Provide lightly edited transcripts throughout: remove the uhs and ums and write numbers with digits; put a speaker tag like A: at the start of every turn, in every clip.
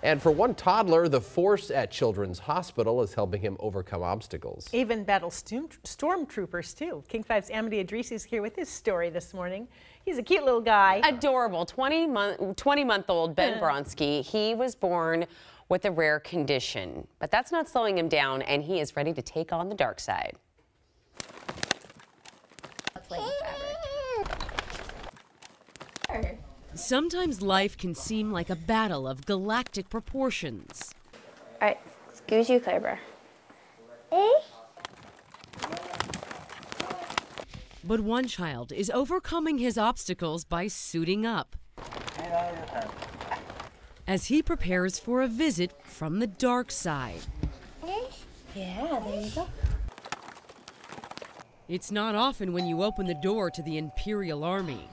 A: And for one toddler, the force at Children's Hospital is helping him overcome obstacles.
B: Even battle stormtroopers, too. King 5's Amity Addrisi is here with his story this morning. He's a cute little guy.
C: Adorable. 20-month-old Ben Bronski. He was born with a rare condition, but that's not slowing him down, and he is ready to take on the dark side.
D: Sometimes life can seem like a battle of galactic proportions.
E: All right, excuse you, Cobra.
D: But one child is overcoming his obstacles by suiting up as he prepares for a visit from the dark side.
E: Yeah, there you go.
D: It's not often when you open the door to the Imperial Army.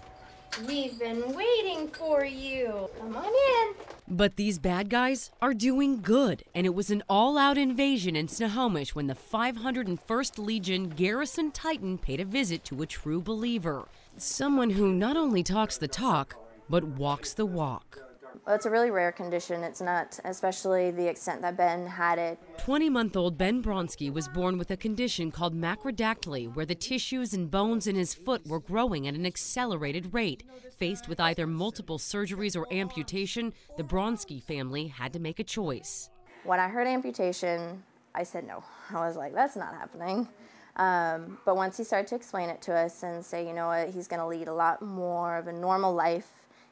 E: We've been waiting for you. Come on in.
D: But these bad guys are doing good, and it was an all-out invasion in Snohomish when the 501st Legion Garrison Titan paid a visit to a true believer. Someone who not only talks the talk, but walks the walk.
E: Well, it's a really rare condition. It's not, especially the extent that Ben had it.
D: 20-month-old Ben Bronski was born with a condition called macrodactyly, where the tissues and bones in his foot were growing at an accelerated rate. Faced with either multiple surgeries or amputation, the Bronski family had to make a choice.
E: When I heard amputation, I said no. I was like, that's not happening. But once he started to explain it to us and say, you know what, he's going to lead a lot more of a normal life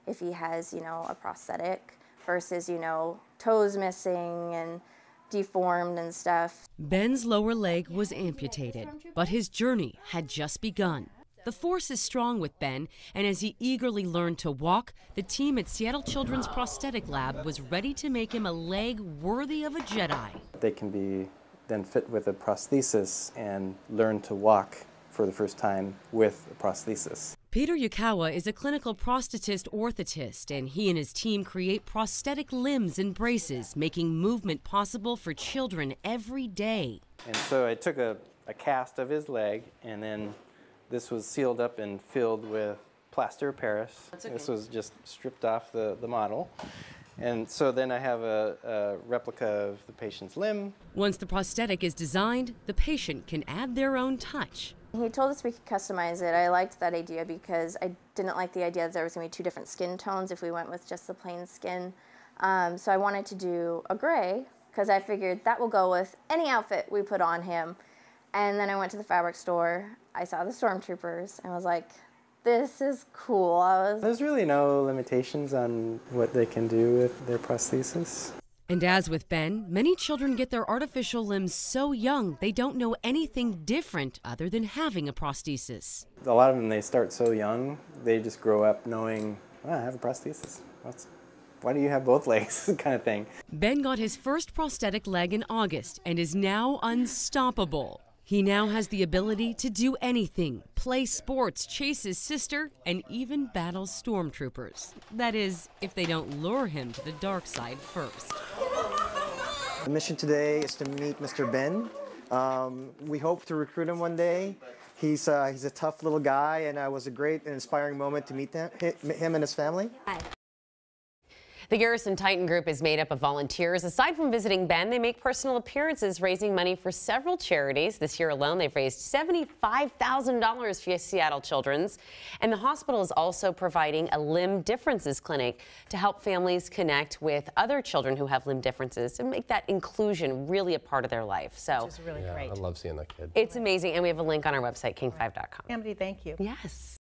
E: if he has, you know, a prosthetic versus, you know, toes missing and deformed and stuff.
D: Ben's lower leg was amputated, but his journey had just begun. The force is strong with Ben, and as he eagerly learned to walk, the team at Seattle Children's Prosthetic Lab was ready to make him a leg worthy of a Jedi.
F: They can be then fit with a prosthesis and learn to walk for the first time with a prosthesis.
D: Peter Yukawa is a clinical prosthetist orthotist, and he and his team create prosthetic limbs and braces, making movement possible for children every day.
F: And so I took a cast of his leg, and then this was sealed up and filled with plaster of Paris. Okay. This was just stripped off the model. And so then I have a replica of the patient's limb.
D: Once the prosthetic is designed, the patient can add their own touch.
E: He told us we could customize it. I liked that idea because I didn't like the idea that there was going to be two different skin tones if we went with just the plain skin. So I wanted to do a gray because I figured that will go with any outfit we put on him. And then I went to the fabric store. I saw the stormtroopers and I was like, this is cool.
F: There's really no limitations on what they can do with their prosthesis.
D: And as with Ben, many children get their artificial limbs so young they don't know anything different other than having a prosthesis.
F: A lot of them, they start so young, they just grow up knowing, oh, I have a prosthesis. Why do you have both legs, kind of thing.
D: Ben got his first prosthetic leg in August and is now unstoppable. He now has the ability to do anything, play sports, chase his sister, and even battle stormtroopers. That is, if they don't lure him to the dark side first.
G: The mission today is to meet Mr. Ben. We hope to recruit him one day. He's a tough little guy, and it was a great and inspiring moment to meet him and his family.
E: Hi.
C: The Garrison Titan Group is made up of volunteers. Aside from visiting Ben, they make personal appearances raising money for several charities. This year alone, they've raised $75,000 for Seattle Children's. And the hospital is also providing a limb differences clinic to help families connect with other children who have limb differences and make that inclusion really a part of their life. So
B: which is really great.
A: I love seeing that kid.
C: It's amazing. And we have a link on our website, king5.com.
B: Amity, thank you.
C: Yes.